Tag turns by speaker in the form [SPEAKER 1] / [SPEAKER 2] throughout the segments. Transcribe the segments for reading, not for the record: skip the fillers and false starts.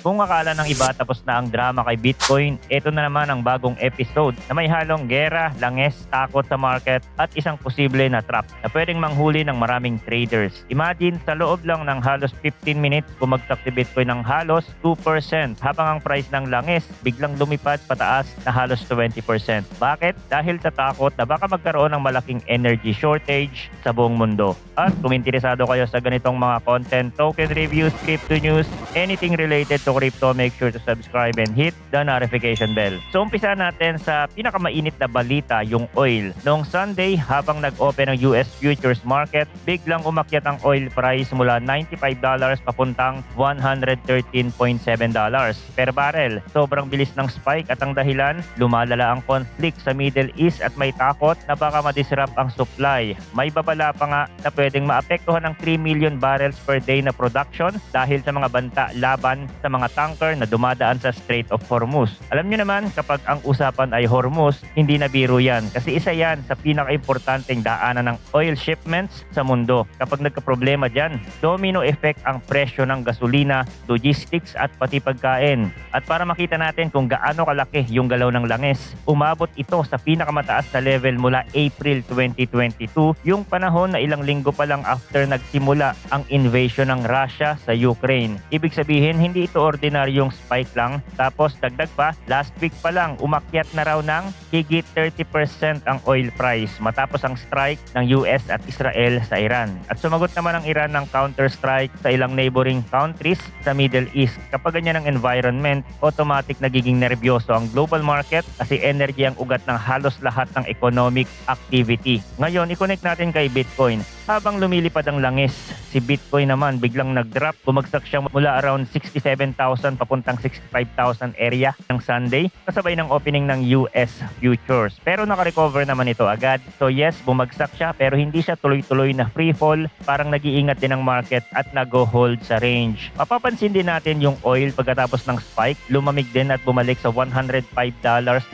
[SPEAKER 1] Kung akala ng iba tapos na ang drama kay Bitcoin, ito na naman ang bagong episode na may halong gera, langes, takot sa market at isang posible na trap na pwedeng manghuli ng maraming traders. Imagine sa loob lang ng halos 15 minutes bumagsak si Bitcoin ng halos 2% habang ang price ng langes biglang lumipad pataas na halos 20%. Bakit? Dahil sa takot na baka magkaroon ng malaking energy shortage sa buong mundo. At kung interesado kayo sa ganitong mga content, token reviews, crypto news, anything related to crypto, make sure to subscribe and hit the notification bell. So umpisa natin sa pinakamainit na balita, yung oil. Noong Sunday, habang nag-open ang US futures market, biglang umakyat ang oil price mula $95 papuntang $113.7 per barrel. Sobrang bilis ng spike at ang dahilan, lumalala ang conflict sa Middle East at may takot na baka madisrupt ang supply. May babala pa nga na pwedeng maapektuhan ng 3 million barrels per day na production dahil sa mga banta laban sa mga tanker na dumadaan sa Strait of Hormuz. Alam nyo naman, kapag ang usapan ay Hormuz, hindi na biro yan kasi isa yan sa pinaka-importanteng daanan ng oil shipments sa mundo. Kapag nagka-problema dyan, domino effect ang presyo ng gasolina, logistics at pati pagkain. At para makita natin kung gaano kalaki yung galaw ng langes, umabot ito sa pinakamataas na level mula April 2022, yung panahon na ilang linggo pa lang after nagsimula ang invasion ng Russia sa Ukraine. Ibig sabihin, hindi ito ordinaryong spike lang. Tapos dagdag pa, last week pa lang umakyat na raw ng higit 30% ang oil price matapos ang strike ng US at Israel sa Iran. At sumagot naman ang Iran ng counter-strike sa ilang neighboring countries sa Middle East. Kapag ganyan ang environment, automatic nagiging nervyoso ang global market kasi energy ang ugat ng halos lahat ng economic activity. Ngayon, i-connect natin kay Bitcoin. Habang lumilipad ang langis, si Bitcoin naman biglang nag-drop. Bumagsak siya mula around 67,000 papuntang 65,000 area ng Sunday kasabay ng opening ng US futures. Pero nakarecover naman ito agad. So yes, bumagsak siya pero hindi siya tuloy-tuloy na free fall. Parang nag-iingat din ang market at nag-hold sa range. Mapapansin din natin yung oil pagkatapos ng spike, lumamig din at bumalik sa $105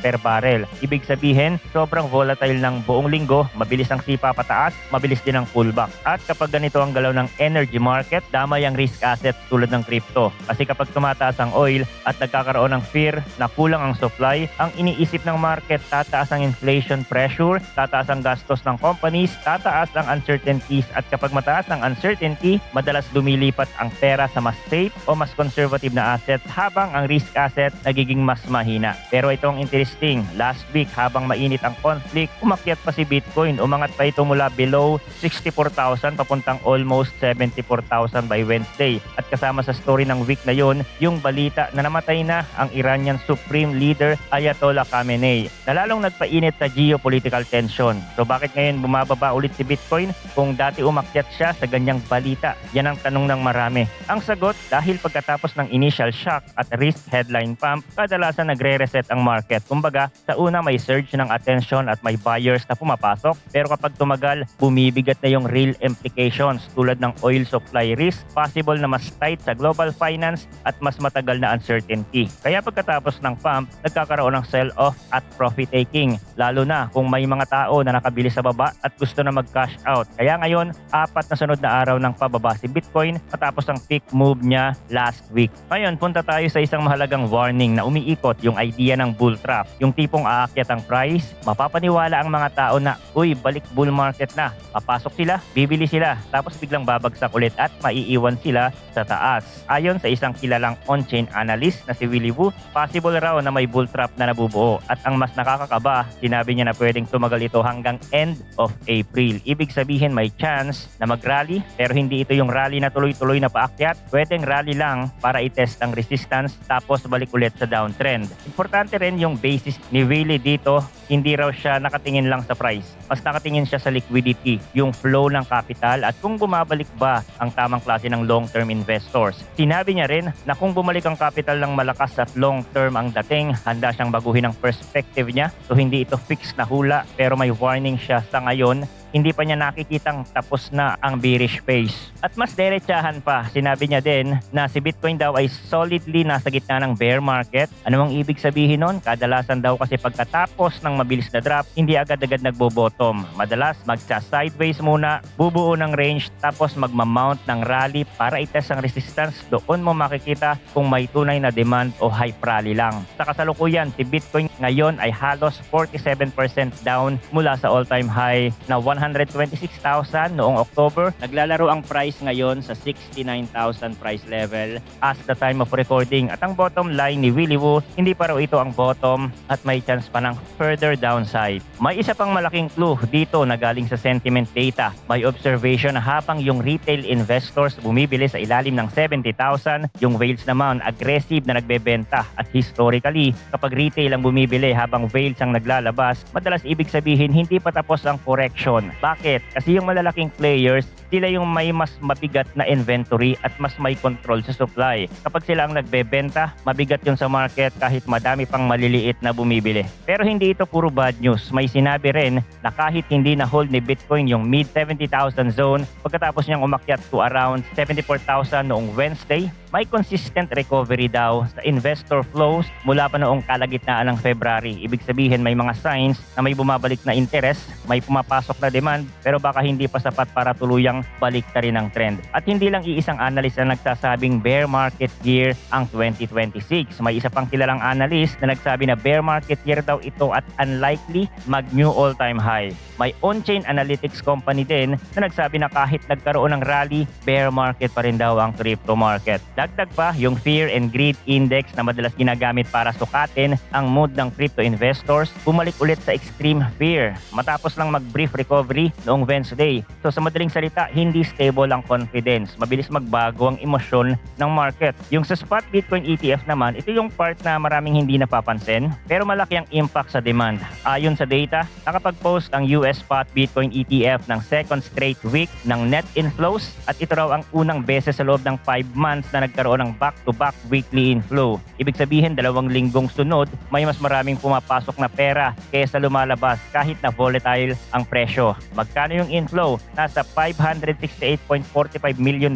[SPEAKER 1] per barrel. Ibig sabihin, sobrang volatile ng buong linggo, mabilis ang sipa pataas, mabilis din ang pullback. At kapag ganito ang galaw ng energy market, damay ang risk assets tulad ng crypto. Kasi kapag tumataas ang oil at nagkakaroon ng fear na kulang ang supply, ang iniisip ng market, tataas ang inflation pressure, tataas ang gastos ng companies, tataas ang uncertainties at kapag mataas ang uncertainty, madalas lumilipat ang pera sa mas safe o mas conservative na assets habang ang risk asset nagiging mas mahina. Pero itong interesting, last week habang mainit ang conflict, umakyat pa si Bitcoin, umangat pa ito mula below 64,000 papuntang almost 74,000 by Wednesday. At kasama sa story ng week na yon, yung balita na namatay na ang Iranian Supreme Leader Ayatollah Khamenei na lalong nagpainit sa geopolitical tension. So bakit ngayon bumababa ulit si Bitcoin kung dati umakyat siya sa ganyang balita? Yan ang tanong ng marami. Ang sagot, dahil pagkatapos ng initial shock at risk headline pump, kadalasan nagre-reset ang market. Kumbaga, sa una may surge ng attention at may buyers na pumapasok, pero kapag tumagal, bumibigat na yung real implications tulad ng oil supply risk, possible na mas tight sa global finance at mas matagal na uncertainty. Kaya pagkatapos ng pump, nagkakaroon ng sell-off at profit taking, lalo na kung may mga tao na nakabili sa baba at gusto na mag-cash out. Kaya ngayon, 4 na sunod na araw ng pababa si Bitcoin matapos ang peak move niya last week. Ngayon, punta tayo sa isang mahalagang warning na umiikot, yung idea ng bull trap. Yung tipong aakyat ang price, mapapaniwala ang mga tao na, uy, balik bull market na. Papasok sila, bibili sila, tapos biglang babagsak ulit at maiiwan sila sa taas. Ayon sa isang kilalang on-chain analyst na si Willy Woo, possible raw na may bull trap na nabubuo. At ang mas nakakakaba, sinabi niya na pwedeng tumagal ito hanggang end of April. Ibig sabihin may chance na mag-rally, pero hindi ito yung rally na tuloy-tuloy na paakyat. Pwedeng rally lang para i-test ang resistance tapos balik ulit sa downtrend. Importante rin yung basis ni Willy dito, hindi raw siya nakatingin lang sa price. Mas nakatingin siya sa liquidity, yung flow ng capital at kung bumabalik ba ang tamang klase ng long-term investors. Sinabi niya rin na kung bumalik ang capital ng malakas at long-term ang dating, handa siyang baguhin ang perspective niya. So hindi ito fixed na hula pero may warning siya sa ngayon, hindi pa niya nakikitang tapos na ang bearish phase. At mas derechahan pa, sinabi niya din na si Bitcoin daw ay solidly nasa gitna ng bear market. Ano ang ibig sabihin nun? Kadalasan daw kasi pagkatapos ng mabilis na drop, hindi agad-agad nagbo-bottom. Madalas magsa-sideways muna, bubuo ng range, tapos magma-mount ng rally para itest ang resistance. Doon mo makikita kung may tunay na demand o hype rally lang. Sa kasalukuyan, si Bitcoin ngayon ay halos 47% down mula sa all-time high na 126,000 noong October. Naglalaro ang price ngayon sa 69,000 price level as the time of recording. At ang bottom line ni Willy Woo, hindi pa raw ito ang bottom at may chance pa ng further downside. May isa pang malaking clue dito na galing sa sentiment data. May observation na habang yung retail investors bumibili sa ilalim ng 70,000, yung whales naman aggressive na nagbebenta. At historically, kapag retail ang bumibili habang whales ang naglalabas, madalas ibig sabihin hindi pa tapos ang correction. Bakit? Kasi yung malalaking players, sila yung may mas mabigat na inventory at mas may control sa supply. Kapag sila ang nagbebenta, mabigat yun sa market kahit madami pang maliliit na bumibili. Pero hindi ito puro bad news. May sinabi rin na kahit hindi na hold ni Bitcoin yung mid 70,000 zone, pagkatapos niyang umakyat to around 74,000 noong Wednesday, may consistent recovery daw sa investor flows mula pa noong kalagitnaan ng February. Ibig sabihin may mga signs na may bumabalik na interest, may pumapasok na demand, pero baka hindi pa sapat para tuluyang balik na rin ang trend. At hindi lang iisang analyst na nagsasabing bear market year ang 2026. May isa pang kilalang analyst na nagsabi na bear market year daw ito at unlikely mag-new all-time high. May on-chain analytics company din na nagsabi na kahit nagkaroon ng rally, bear market pa rin daw ang crypto market. Dagdag pa yung Fear and Greed Index na madalas ginagamit para sukatin ang mood ng crypto investors, bumalik ulit sa extreme fear matapos lang mag-brief recovery noong Wednesday. So sa madaling salita, hindi stable ang confidence. Mabilis magbago ang emosyon ng market. Yung sa spot Bitcoin ETF naman, ito yung part na maraming hindi napapansin pero malaki ang impact sa demand. Ayon sa data, nakapag-post ang US spot Bitcoin ETF ng second straight week ng net inflows at ito raw ang unang beses sa loob ng 5 months na nagkaroon ng back-to-back weekly inflow. Ibig sabihin, 2 linggong sunod, may mas maraming pumapasok na pera kaysa lumalabas kahit na volatile ang presyo. Magkano yung inflow? Nasa $568.45 million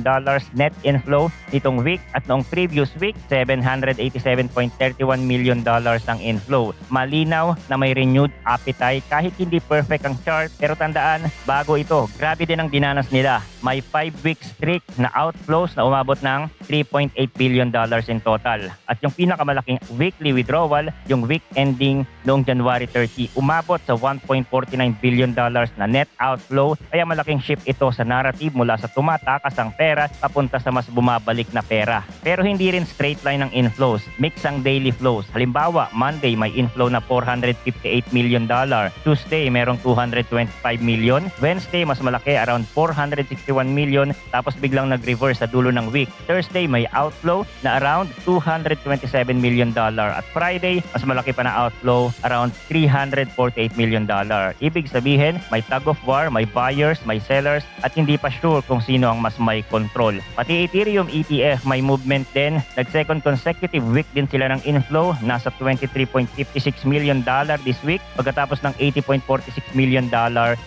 [SPEAKER 1] net inflow nitong week at noong previous week, $787.31 million ang inflow. Malinaw na may renewed appetite kahit hindi perfect ang chart, pero tandaan, bago ito, grabe din ang dinanas nila. May 5-week streak na outflows na umabot ng $3.8 billion in total. At yung pinakamalaking weekly withdrawal, yung week ending noong January 30, umabot sa $1.49 billion na net outflow. Kaya malaking shift ito sa narrative mula sa tumatakas ang pera papunta sa mas bumabalik na pera. Pero hindi rin straight line ang inflows. Mix ang daily flows. Halimbawa, Monday may inflow na $458 million. Tuesday merong $225 million. Wednesday mas malaki, around $461 million. Tapos biglang nag-reverse sa dulo ng week. Thursday may outflow na around $227 million. At Friday, mas malaki pa na outflow, around $348 million. Ibig sabihin, may tug of war, may buyers, may sellers, at hindi pa sure kung sino ang mas may control. Pati Ethereum ETF may movement din. Nag-second consecutive week din sila ng inflow. Nasa $23.56 million this week pagkatapos ng $80.46 million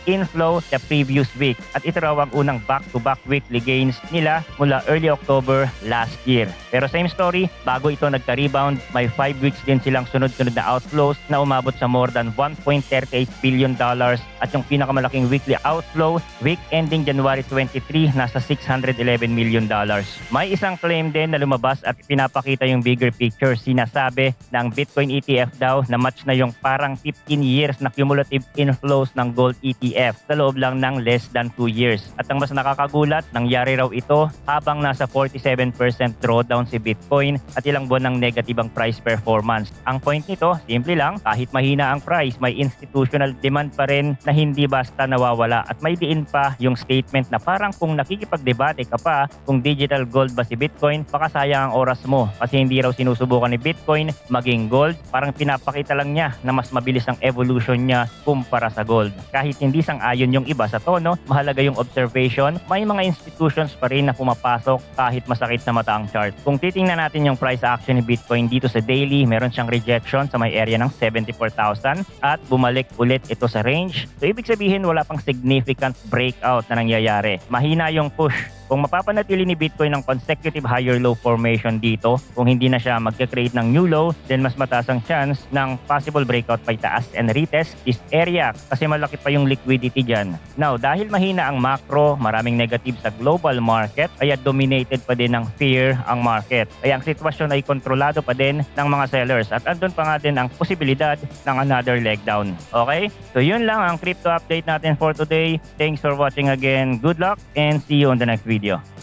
[SPEAKER 1] inflow the previous week. At ito raw ang unang back-to-back weekly gains nila mula early October last year. Pero same story, bago ito nagka-rebound, may 5 weeks din silang sunod-sunod na outflows na umabot sa more than $1.38 billion at yung pinakamalaking weekly outflow, week ending January 23, nasa $611 million. May isang claim din na lumabas at pinapakita yung bigger picture. Sinasabi na ang Bitcoin ETF daw na match na yung parang 15 years na cumulative inflows ng gold ETF sa loob lang ng less than 2 years. At ang mas nakakagulat, nangyari raw ito habang nasa 47% drawdown si Bitcoin at ilang buwan ng negative ang price performance. Ang point nito, simple lang, kahit mahina ang price, may institutional demand pa rin na hindi basta nawawala. At may diin pa yung statement na parang kung nakikipagdebate ka pa kung digital gold ba si Bitcoin, baka sayang ang oras mo kasi hindi raw sinusubukan ni Bitcoin maging gold. Parang pinapakita lang niya na mas mabilis ang evolution niya kumpara sa gold. Kahit hindi sang-ayon yung iba sa tono, mahalaga yung observation, may mga institutions pa rin na pumapasok kahit masakit sa mata ang chart. Kung titingnan natin yung price action ni Bitcoin dito sa daily, meron siyang rejection sa may area ng 74,000 at bumalik ulit ito sa range. So ibig sabihin sabihin wala pang significant breakout na nangyayari. Mahina yung push. Kung mapapanatili ni Bitcoin ng consecutive higher low formation dito, kung hindi na siya magka-create ng new low, then mas mataas ang chance ng possible breakout pa itaas and retest this area kasi malaki pa yung liquidity dyan. Now, dahil mahina ang macro, maraming negative sa global market, kaya dominated pa din ng fear ang market. Kaya ang sitwasyon ay kontrolado pa din ng mga sellers at andun pa nga din ang posibilidad ng another leg down. Okay? So yun lang ang crypto update natin for today. Thanks for watching again. Good luck and see you on the next video.